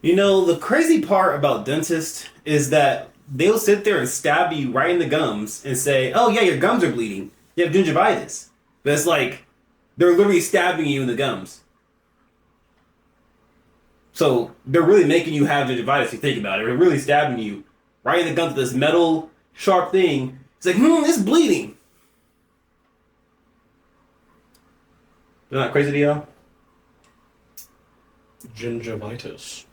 You know, the crazy part about dentists is that they'll sit there and stab you right in the gums and say, "Oh yeah, your gums are bleeding. You have gingivitis." But it's like they're literally stabbing you in the gums. So they're really making you have gingivitis. If you think about it, they're really stabbing you right in the gums with this metal sharp thing. It's like, it's bleeding. Isn't that crazy to y'all? Gingivitis.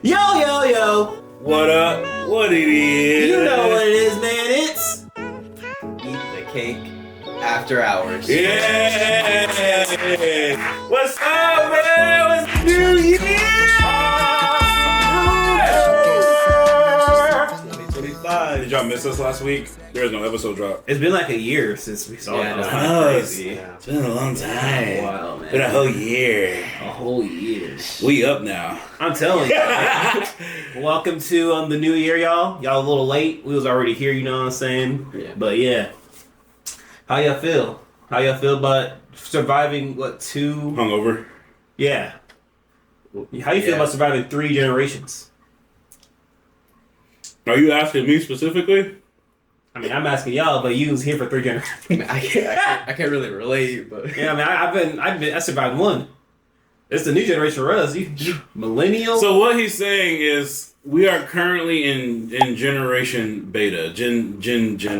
Yo! What up? What it is? You know what it is, man. It's Eat the cake after hours. Yeah! What's up, man? What's New Year? 2025. Did y'all miss us last week? There was no episode drop. It's been like a year since we saw it. That was kind no, of crazy. It's been a long time. Wow, man. Been a whole year. A whole year. We up now. I'm telling you. Welcome to the new year, y'all. Y'all a little late. We was already here, you know what I'm saying? Yeah. But yeah. How y'all feel? How y'all feel about surviving, two? Hungover. Yeah. How you feel about surviving 3 generations? Are you asking me specifically? I mean, I'm asking y'all, but you was here for 3 generations. I mean, I can't really relate, but Yeah, I mean, I survived 1. It's the new generation for us. You millennial. So what he's saying is we are currently in generation beta. Gen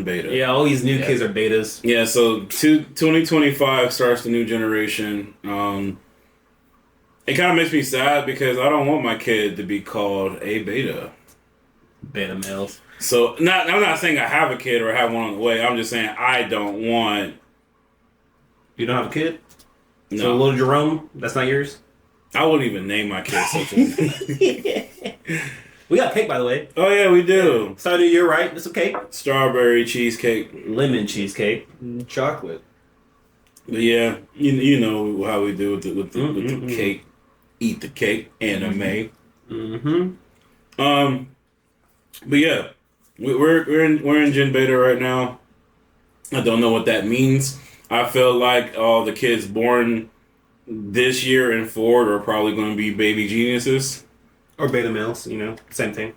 beta. Yeah, all these new kids are betas. Yeah, so 2025 starts the new generation. It kind of makes me sad because I don't want my kid to be called a beta. Beta males. So I'm not saying I have a kid or have one on the way. I'm just saying I don't want. You don't have a kid? No. So little Jerome, that's not yours? I wouldn't even name my kid such a. We got cake, by the way. Oh yeah, we do. Started the year right. It's okay. Strawberry cheesecake, Lemon cheesecake. chocolate. but yeah, you know how we do with the cake. Eat the cake, anime. Mm-hmm. But yeah, we're in Gen Beta right now. I don't know what that means. I feel like all the kids born this year and forward are probably going to be baby geniuses. Or beta males, same thing.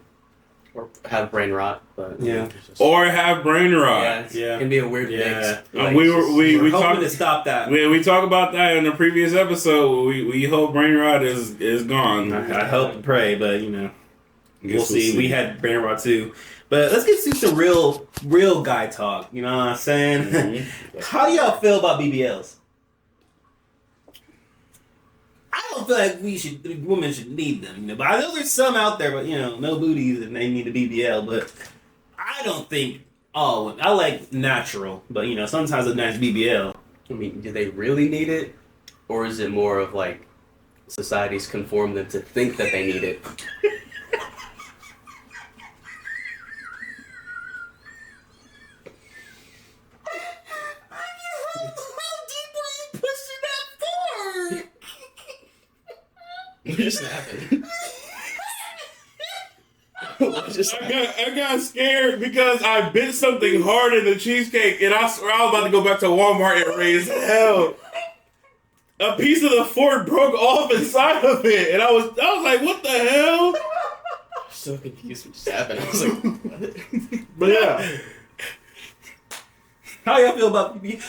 Or have brain rot, but Yeah. Or have brain rot. it can be a weird mix. We We're hoping talked to stop that. we talk about that in the previous episode. We hope brain rot is gone. I hope and pray, but we'll see. We had brain rot too. But let's get to some real guy talk. You know what I'm saying? Mm-hmm. How do y'all feel about BBLs? I don't feel like women should need them. But I know there's some out there, but no booties and they need a BBL. But I don't think all women. I like natural, but sometimes a nice BBL. I mean, do they really need it, or is it more of like society's conformed them to think that they need it? What just happened? I got scared because I bit something hard in the cheesecake, and I swear I was about to go back to Walmart and raise hell. A piece of the fork broke off inside of it, and I was like, "What the hell?" I'm so confused what just happened. I was like, what? But yeah, How y'all feel about BBL?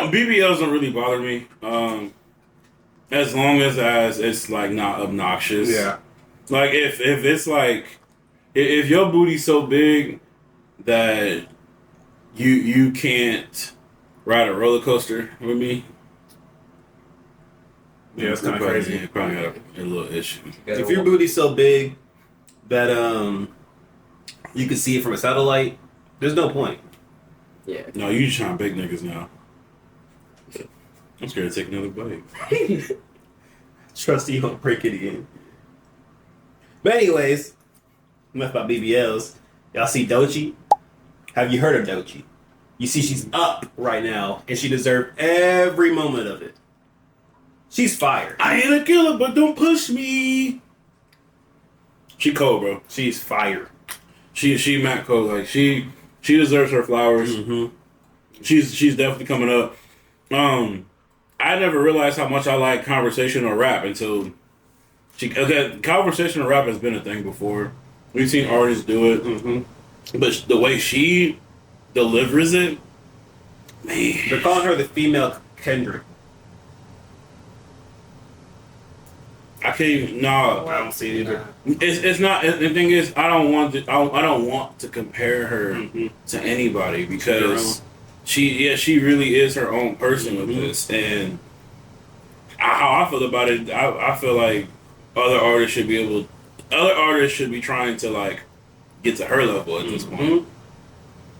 BBLs don't really bother me. As long as it's like not obnoxious. Yeah. Like if it's like if your booty's so big that you can't ride a roller coaster with me. Yeah, it's kind of crazy. You probably got a little issue. If your booty's so big that you can see it from a satellite, there's no point. Yeah. No, you just trying to big niggas now. I'm scared to take another bite. Trust you won't break it again. But anyways, enough about BBLs. Y'all see Doechii? Have you heard of Doechii? You see, she's up right now, and she deserved every moment of it. She's fire. I ain't a killer, but don't push me. She cold, bro. She's fire. She Matt cold. Like she deserves her flowers. Mm-hmm. She's definitely coming up. I never realized how much I like conversational rap until conversational rap has been a thing before. We've seen artists do it, but the way she delivers it, man. They're calling her the female Kendrick. I can't even. No, I don't see it either. it's not. The thing is, I don't want to compare her to anybody because she really is her own person with this, and how I feel about it, I feel like other artists should be trying to like get to her level at this point.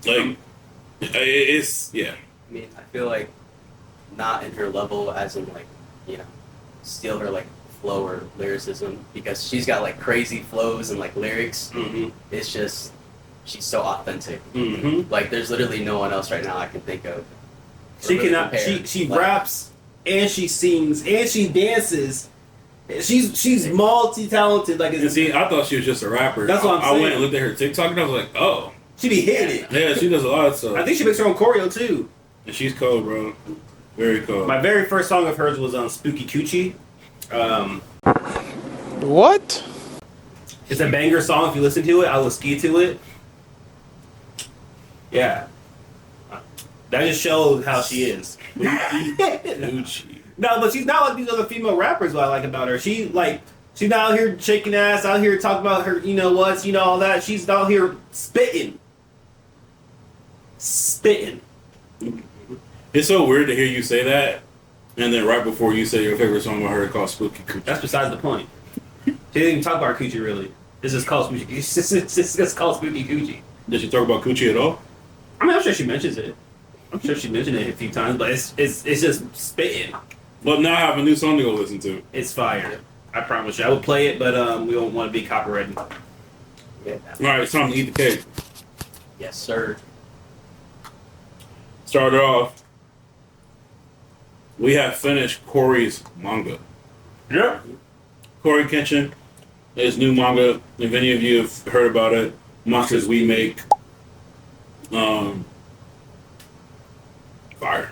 Like it's I mean, I feel like not in her level, as in like, you know, steal her like flow or lyricism, because she's got like crazy flows and like lyrics. It's just she's so authentic. Like there's literally no one else right now I can think of. She cannot. She like, raps and she sings and she dances. She's multi-talented. Like, and see, I thought she was just a rapper. That's what I'm saying. I went and looked at her TikTok and I was like, oh, she be hitting it. Yeah, she does a lot of stuff. I think she makes her own choreo too. And she's cold, bro. Very cold. My very first song of hers was on Spooky Coochie. What? It's a banger song. If you listen to it, I will ski to it. Yeah, that just shows how she is. Doechii. No, but she's not like these other female rappers. What I like about her, she's not out here shaking ass, out here talking about her, all that. She's out here spitting. It's so weird to hear you say that, and then right before you say your favorite song by her called Spooky Coochie. That's besides the point. She didn't even talk about Coochie really. This is called Spooky. It's just called Spooky Coochie. Did she talk about Coochie at all? I mean, I'm sure she mentions it. I'm sure she mentioned it a few times, but it's just spitting. Well, now I have a new song to go listen to. It's fire. I promise you. I would play it, but we don't want to be copyrighted. Yeah. All right, it's time to eat the cake. Yes, sir. Started off. We have finished Corey's manga. Yeah. Corey Kenshin, his new manga. If any of you have heard about it, Monsters We Make. Fire.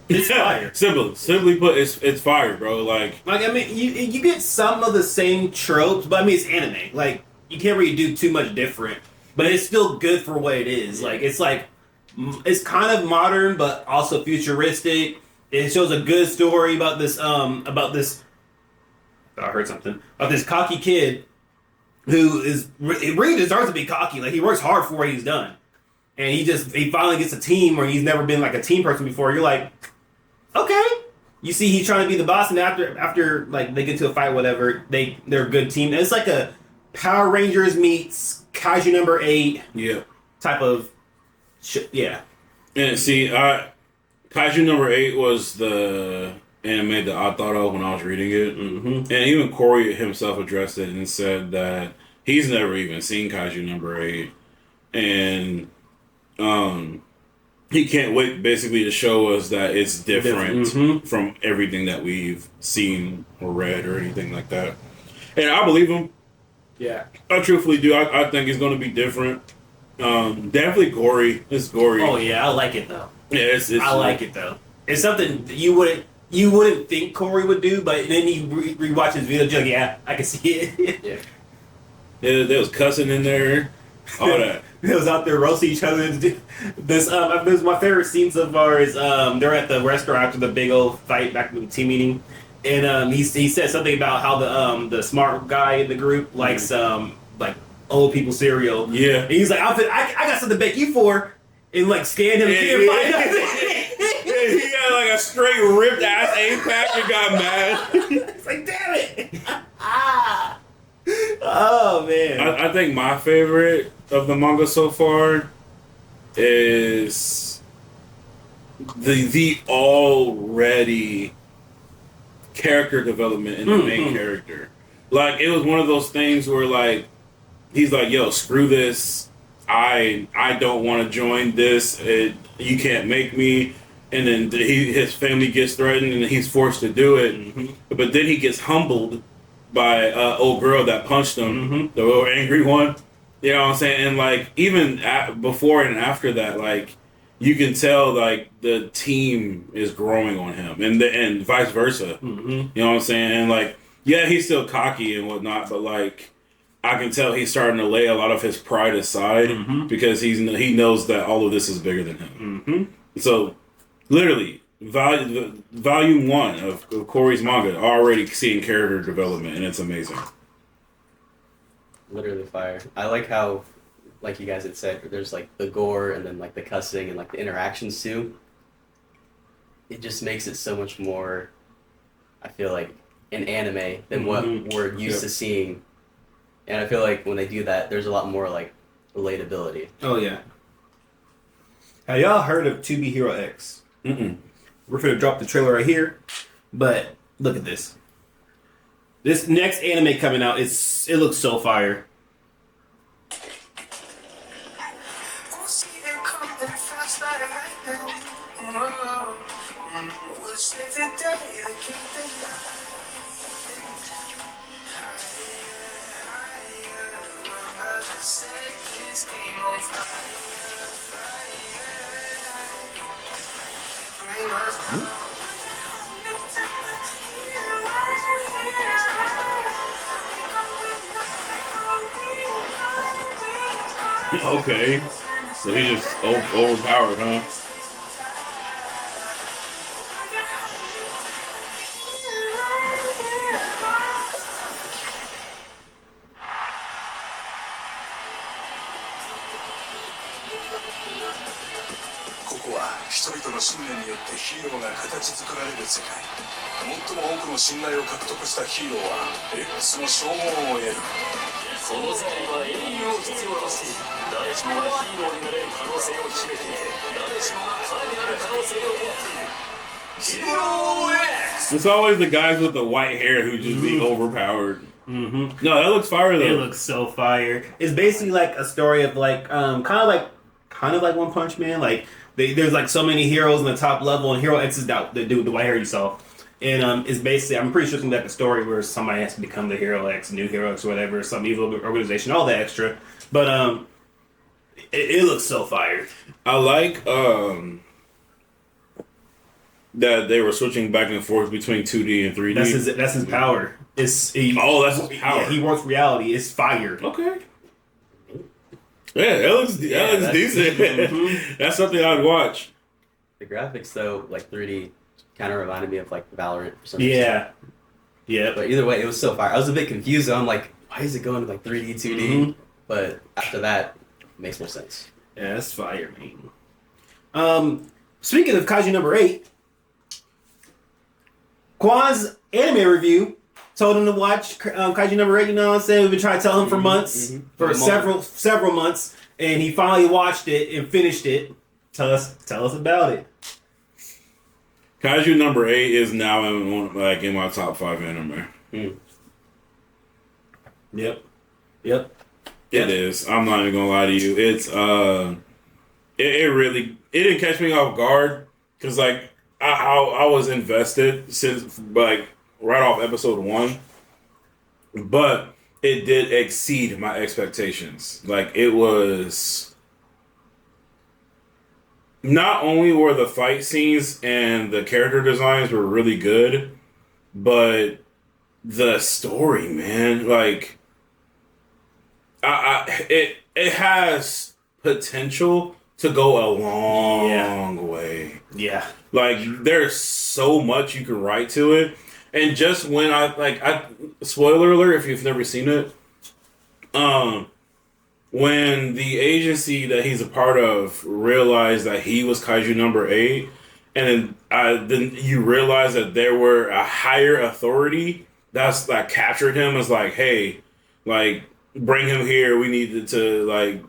It's fire. Simply put, it's fire, bro. Like I mean, you get some of the same tropes, but I mean, it's anime. Like, you can't really do too much different, but it's still good for what it is. Like, it's kind of modern, but also futuristic. It shows a good story about this. I heard something about this cocky kid who it really deserves to be cocky. Like, he works hard for what he's done, and he finally gets a team where he's never been like a team person before. You're like, okay. You see, he's trying to be the boss, and after like they get to a fight, whatever, they're a good team. And it's like a Power Rangers meets Kaiju number 8. Yeah. Type of shit. Yeah. And see, Kaiju number 8 was the anime that I thought of when I was reading it. And even Corey himself addressed it and said that he's never even seen Kaiju number 8. And he can't wait basically to show us that it's different from everything that we've seen or read or anything like that. And I believe him. Yeah. I truthfully do. I think it's going to be different. Definitely gory. It's gory. Oh yeah, I like it though. Yeah, it's I like it though. It's something you wouldn't think Corey would do, but then you rewatch his video, you're like, yeah, I can see it. Yeah, there was cussing in there, all that. They was out there roasting each other. This my favorite scene so far is they're at the restaurant after the big old fight back in the team meeting, and he said something about how the smart guy in the group likes like old people cereal. Yeah, and he's like, I got something to bake you for, and like scanned him. He got like a straight ripped ass 8-pack and got mad. It's like, damn it. Oh man. I think my favorite of the manga so far is the already character development in the main character. Like, it was one of those things where like he's like, yo, screw this. I don't want to join this. You can't make me. And then his family gets threatened, and he's forced to do it. Mm-hmm. But then he gets humbled by old girl that punched him, Mm-hmm. the little angry one. You know what I'm saying? And like even before and after that, like you can tell like the team is growing on him, and vice versa. Mm-hmm. You know what I'm saying? And like yeah, he's still cocky and whatnot, but like I can tell he's starting to lay a lot of his pride aside Mm-hmm. because he knows that all of this is bigger than him. Mm-hmm. So literally, volume 1 of Corey's manga already seeing character development, and it's amazing. Literally fire. I like how, like you guys had said, there's like the gore and then like the cussing and like the interactions too. It just makes it so much more, I feel like, an anime than what we're used to seeing. And I feel like when they do that, there's a lot more like relatability. Oh yeah. Have y'all heard of 2B Hero X? Mm-mm. We're gonna drop the trailer right here, but look at this. This next anime coming out, it looks so fire. Okay, so he's just overpowered, huh? It's always the guys with the white hair who just be overpowered. Mm-hmm. No, that looks fire though. It looks so fire. It's basically like a story of like kind of like One Punch Man. Like there's like so many heroes in the top level, and Hero X is the dude, the white hair you saw. And it's basically, I'm pretty sure it's like a story where somebody has to become the Hero X, new Hero X, or whatever, some evil organization, all that extra. But it looks so fire. I like that they were switching back and forth between 2D and 3D. That's his power. That's his power. Yeah, he works reality. It's fire. Okay. Yeah, that looks decent. Mm-hmm. That's something I'd watch. The graphics though, like 3D, kind of reminded me of like Valorant for some reason. Yeah. Yeah. But either way, it was so fire. I was a bit confused. I'm like, why is it going to like 3D, 2D? Mm-hmm. But after that, it makes more sense. Yeah, that's fire, man. Speaking of Kaiju number 8, Quan's anime review told him to watch Kaiju number 8. You know what I'm saying? We've been trying to tell him for months, for several months, and he finally watched it and finished it. Tell us about it. Kaiju number 8 is now in my top 5 anime. Yep. It is. I'm not even gonna lie to you. It's it didn't catch me off guard because like I was invested since like right off episode 1, but it did exceed my expectations. Like it was. Not only were the fight scenes and the character designs were really good, but the story, man, like it has potential to go a long way. Yeah. Like there's so much you can write to it, and just when I spoiler alert if you've never seen it, when the agency that he's a part of realized that he was Kaiju number 8, and then you realize that there were a higher authority that captured him as like, hey, like bring him here. We needed to like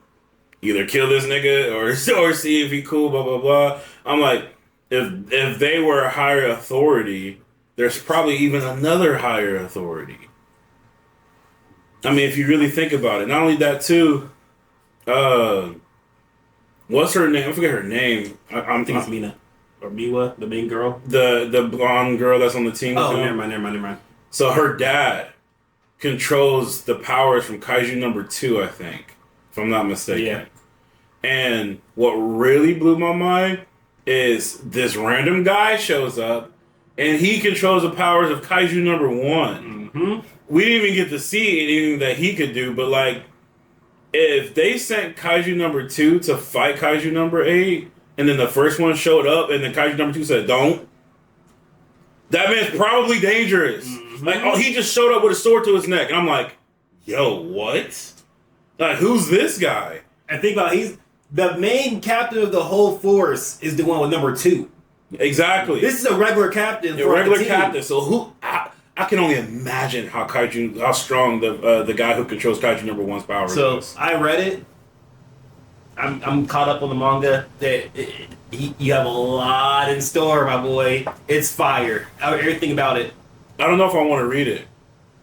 either kill this nigga or see if he cool. Blah blah blah. I'm like, if they were a higher authority, there's probably even another higher authority. I mean, if you really think about it, not only that too. What's her name? I forget her name. I think it's Mina or Miwa, the main girl. The blonde girl that's on the team. Oh, never mind. So her dad controls the powers from Kaiju number 2, I think, if I'm not mistaken. Yeah. And what really blew my mind is this random guy shows up, and he controls the powers of Kaiju number 1. Mm-hmm. We didn't even get to see anything that he could do, but like, if they sent Kaiju number 2 to fight Kaiju number 8, and then the first one showed up, and then Kaiju number 2 said, don't, that man's probably dangerous. Mm-hmm. Like, oh, he just showed up with a sword to his neck, and I'm like, yo, what? Like, who's this guy? And think about it, he's the main captain of the whole force is the one with number 2. Exactly. This is a regular captain. A regular captain. So who? I can only imagine how strong the guy who controls Kaiju number 1's powers is. So I read it. I'm caught up on the manga. You have a lot in store, my boy. It's fire. Everything about it. I don't know if I want to read it.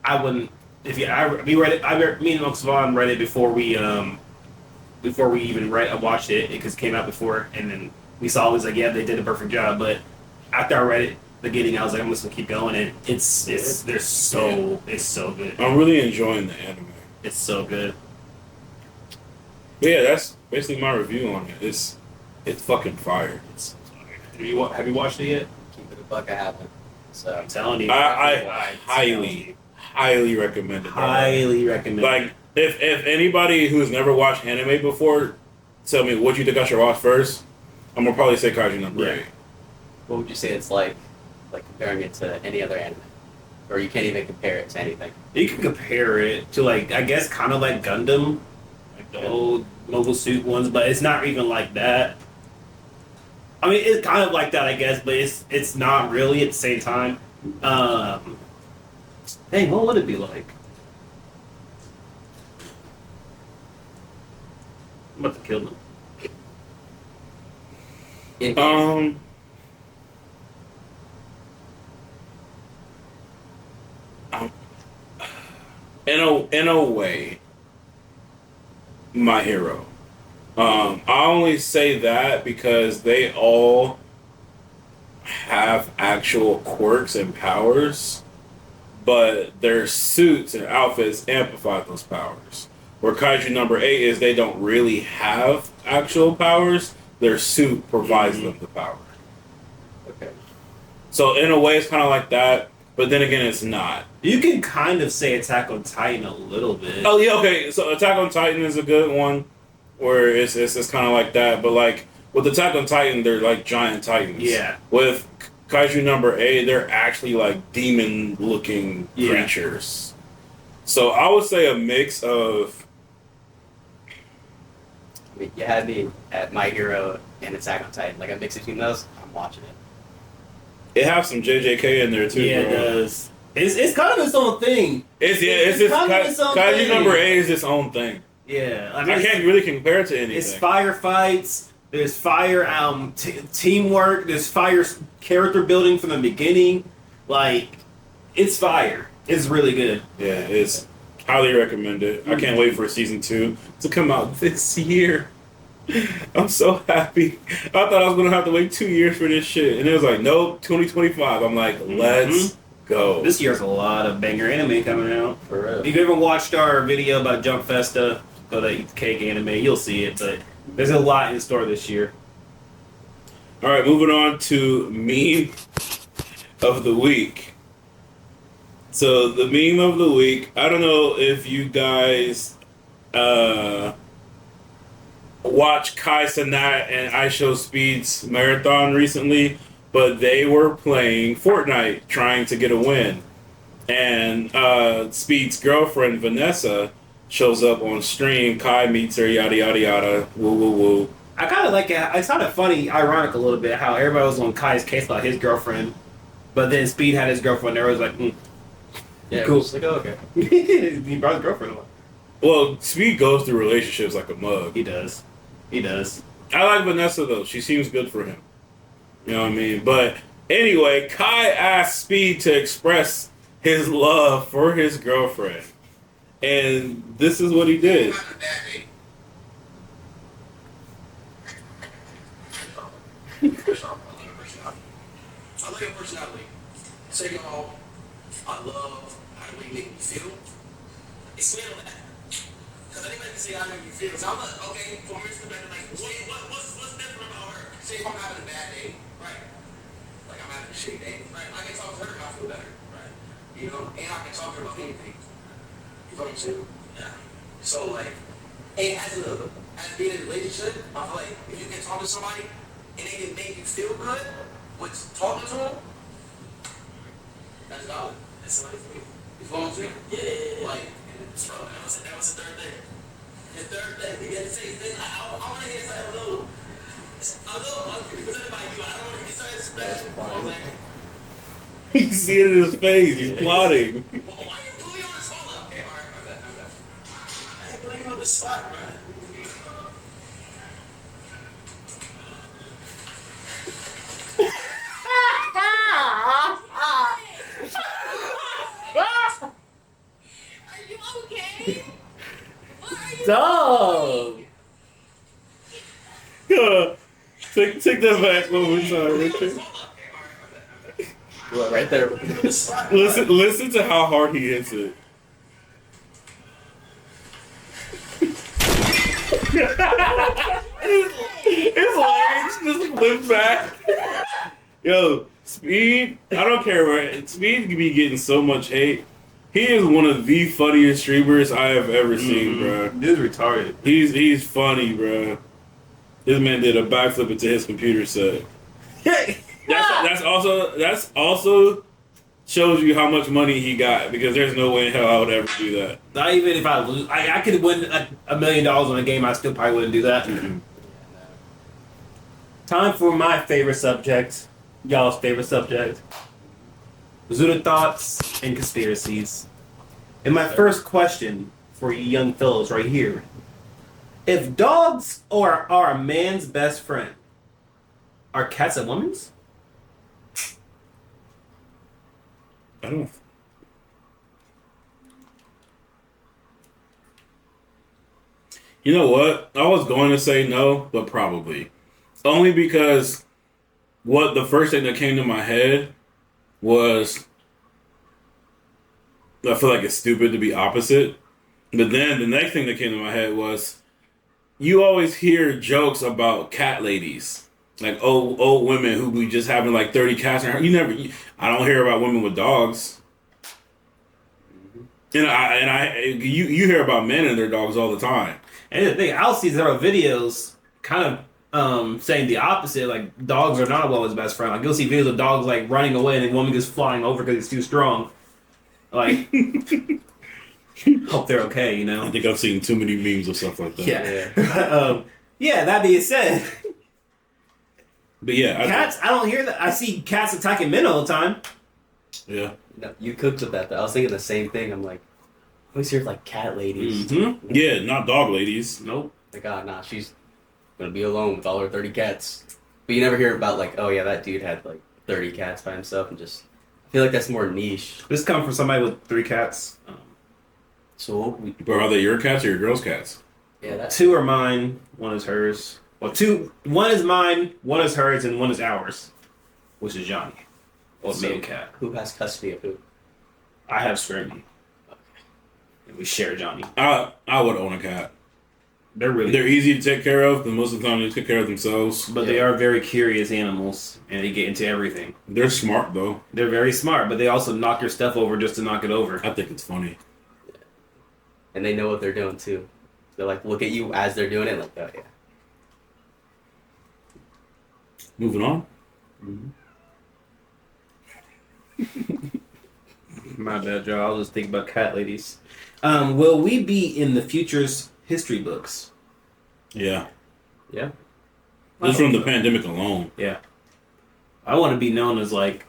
I wouldn't. We read it. Me and Uncle Vaughn read it before we even watched it because it came out before, and then we saw it was like, yeah, they did a perfect job. But after I read it, beginning, I was like, I'm just gonna keep going, and it's so good. I'm really enjoying the anime. It's so good. But yeah, that's basically my review on it. It's fucking fire. It's fire. Have you watched it yet? Keep it a buck, I haven't. So I'm telling you, I highly recommend it. Highly recommend. Like, if anybody who's never watched anime before, tell me what you think I should watch first, I'm gonna probably say Kaiju number 8. What would you say it's like comparing it to any other anime? Or you can't even compare it to anything? You can compare it to, like, I guess kind of like Gundam, like the old Mobile Suit ones, but it's not even like that. I mean, it's kind of like that, I guess, but it's not really at the same time. Dang, what would it be like? I'm about to kill them. In a way, My Hero. I only say that because they all have actual quirks and powers, but their suits and outfits amplify those powers. Where Kaiju number 8 is they don't really have actual powers, their suit provides them the power. Okay. So in a way it's kind of like that, but then again it's not. You can kind of say Attack on Titan a little bit. Oh yeah, okay. So Attack on Titan is a good one, where it's kind of like that. But like with Attack on Titan, they're like giant titans. Yeah. With Kaiju number 8, they're actually like demon-looking creatures. So I would say a mix of. I mean, you had me at My Hero and Attack on Titan. Like a mix between those, I'm watching it. It has some JJK in there too. Yeah, bro. it does. It's kind of its own thing. Kaiju number 8 is its own thing. Yeah, I mean, I can't really compare it to anything. It's firefights. There's fire teamwork. There's fire character building from the beginning. Like, it's fire. It's really good. Yeah, it's highly recommended. I can't wait for season 2 to come out this year. I'm so happy. I thought I was gonna have to wait 2 years for this shit, and it was like, nope, 2025. I'm like, let's go. This year's a lot of banger anime coming out. For real. If you ever watched our video about Jump Festa, go to Eat the Cake Anime, you'll see it. But there's a lot in store this year. All right, moving on to meme of the week. So the meme of the week, I don't know if you guys watched Kai Cenat and iShowSpeed's marathon recently, but they were playing Fortnite trying to get a win. And Speed's girlfriend, Vanessa, shows up on stream. Kai meets her, yada, yada, yada, woo, woo, woo. I kind of like it. It's kind of funny, ironic a little bit, how everybody was on Kai's case about his girlfriend, but then Speed had his girlfriend, and everybody was like, yeah, cool. Like, oh, okay. He brought his girlfriend along. Well, Speed goes through relationships like a mug. He does. I like Vanessa, though. She seems good for him. You know what I mean? But anyway, Kai asked Speed to express his love for his girlfriend. And this is what he did. personality. I like your personality. Second of all, I love how the way you make me feel. Expand on that. Because anybody can say I make you feel. So I'm like, okay, for me, it's better. Like, what's different about her? Say if I'm having a bad day, right? Like I'm having a shitty day, right? I can talk to her and I feel better, right? You know, and I can talk to her about anything. You know what I'm saying? Yeah. So like, and as being in a relationship, I feel like if you can talk to somebody and they can make you feel good with talking to them, that's valid. That's somebody for you. You follow what I'm saying? Yeah. Like, bro, that was the third thing. The third thing, you get to say, I want to hear something a little presented by you. I don't want to get something special. You know what I'm saying? You can see it in his face. He's plotting. Well, why you put me on the spot? Okay, all right, my bad. I ain't putting you on the spot, bro. Are you okay? What are you Dog. Take that back one more time, Richard. What, right there. Listen to how hard he hits it. His legs just flip back. Yo, Speed, I don't care, right? Speed can be getting so much hate. He is one of the funniest streamers I have ever seen, bro. This is retarded. He's funny, bro. This man did a backflip into his computer set. That's also shows you how much money he got, because there's no way in hell I would ever do that. Not even if I lose. I could win $1 million on a game, I still probably wouldn't do that. Time for my favorite subject. Y'all's favorite subject. Zuda thoughts and conspiracies. And my first question for you young fellows right here. If dogs are a man's best friend, are cats a woman's? I don't. You know what? I was going to say no, but probably. Only because the first thing that came to my head was, I feel like it's stupid to be opposite. But then the next thing that came to my head was, you always hear jokes about cat ladies. Like old women who be just having like 30 cats in her. I don't hear about women with dogs. And you hear about men and their dogs all the time. And the thing, I'll see several videos kind of saying the opposite. Like, dogs are not a woman's best friend. Like, you'll see videos of dogs like running away and the woman just flying over because it's too strong. Like, hope they're okay, you know? I think I've seen too many memes of stuff like that. Yeah. Yeah, that being said. But yeah. Cats, I don't hear that. I see cats attacking men all the time. Yeah. No, you cooked with that, though. I was thinking the same thing. I'm like, I always hear, like, cat ladies. Mm-hmm. Yeah, not dog ladies. Nope. Like, nah, she's gonna be alone with all her 30 cats. But you never hear about, like, oh, yeah, that dude had, like, 30 cats by himself, and just, I feel like that's more niche. This comes from somebody with 3 cats. So, But are they your cats or your girl's cats? yeah, that's 2 are mine, 1 is hers. Well, 1 is mine, 1 is hers, and 1 is ours, which is Johnny. Or So- male cat. who has custody of who? I have Scrammy. And we share Johnny. I would own a cat. They're easy to take care of, because most of the time they take care of themselves. but they are very curious animals, and they get into everything. They're smart, though. They're very smart, but they also knock your stuff over just to knock it over. I think it's funny. And they know what they're doing, too. They, like, look at you as they're doing it, like, oh, yeah. Moving on. My bad, Joe. I'll just think about cat ladies. Will we be in the future's history books? Yeah. Yeah. Just from the pandemic alone. Yeah. I want to be known as, like,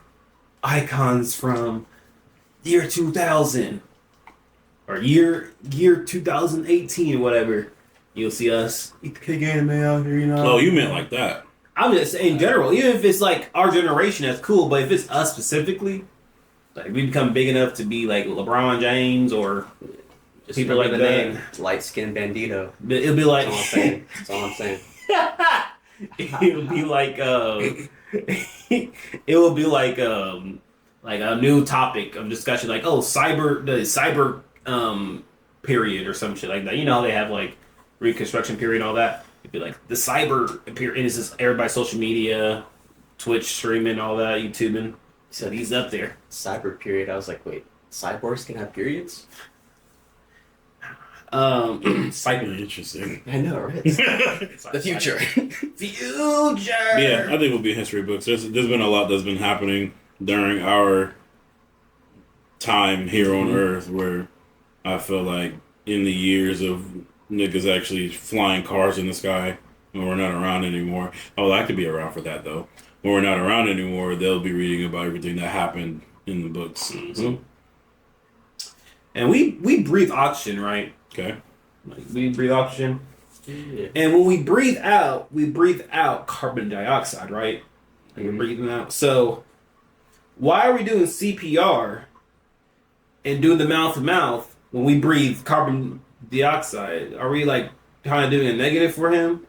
icons from year 2000. Or year 2018 or whatever. You'll see us eat the cake anime out here, you know? Oh, you meant like that. I'm just saying in general, even if it's like our generation, that's cool. But if it's us specifically, like we become big enough to be like LeBron James or Just people remember like the that. name, light-skinned bandito. It'll be like, That's all I'm saying. That's all I'm saying. it would be like it would be like a new topic of discussion, like the cyber period or some shit like that. You know how they have like Reconstruction period and all that. It'd be like the cyber period, and it's just everybody social media, Twitch streaming, all that, YouTubing. So he's up there. Cyber period. I was like, wait, cyborgs can have periods? Cyber. Interesting. I know, right? The future. Future. Yeah, I think it'll be history books. There's been a lot that's been happening during our time here on Earth where I feel like in the years of niggas actually flying cars in the sky when we're not around anymore. I would like to be around for that though. When we're not around anymore, they'll be reading about everything that happened in the books. Mm-hmm. And we breathe oxygen, right? Okay. Like, we breathe oxygen. Yeah. And when we breathe out carbon dioxide, right? Like we're breathing out. So why are we doing CPR and doing the mouth to mouth when we breathe carbon dioxide? Are we like kind of doing a negative for him?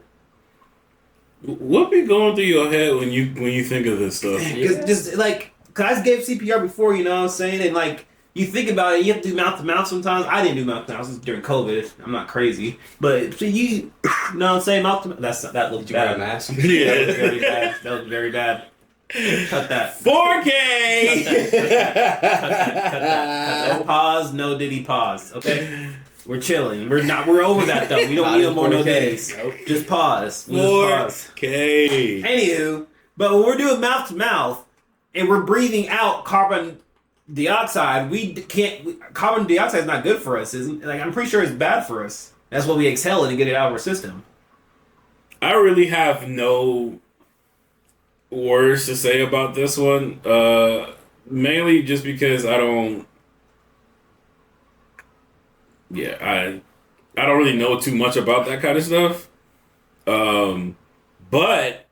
What be going through your head when you think of this stuff? Cause I just gave CPR before, you know what I'm saying? And like, you think about it, you have to do mouth to mouth sometimes. I didn't do mouth to mouth. This was during COVID. I'm not crazy. But you know what I'm saying? Mouth to mouth. That looked Did you wear bad. a mask? That was very bad. That was very bad. Cut that. 4K! Cut that. No pause, no diddy pause. Okay? We're chilling. We're over that though. We don't Not need no in more no 4K. diddies. Nope. Just pause. We'll just pause. 4K. Anywho, but when we're doing mouth to mouth and we're breathing out carbon dioxide, carbon dioxide is not good for us, isn't it? Like, I'm pretty sure it's bad for us. That's why we exhale it and get it out of our system. I really have no words to say about this one. Mainly just because I don't really know too much about that kind of stuff. But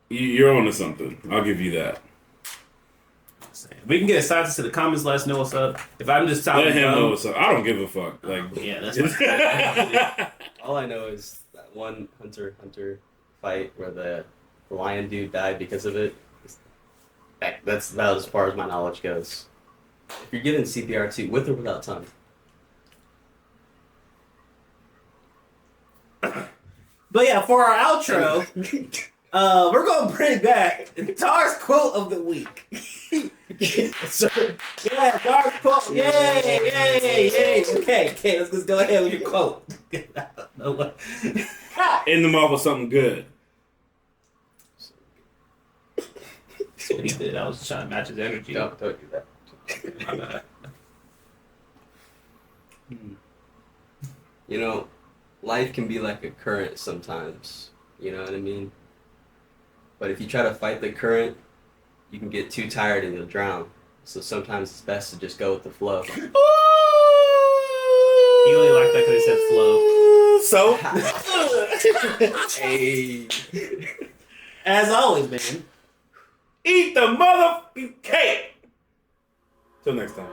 you're onto something. I'll give you that. We can get a scientist to the comments. Let us know what's up. If I'm just talking, Let him know what's up. I don't give a fuck. Like, yeah, that's what All I know is that one hunter fight where the lion dude died because of it. That's about as far as my knowledge goes. If you're giving CPR too, with or without tongue. But yeah, for our outro, we're gonna bring back Dar's quote of the week. Yeah, Dar's quote. Yay! Okay, let's just go ahead with your quote. in the mouth with something good. That's what he did. I was trying to match his energy. Don't do that. My bad. You know, life can be like a current sometimes. You know what I mean? But if you try to fight the current, you can get too tired and you'll drown. So sometimes it's best to just go with the flow. He only liked that because he said flow. So, Hey. As always, man. eat the motherfucking cake. Till next time.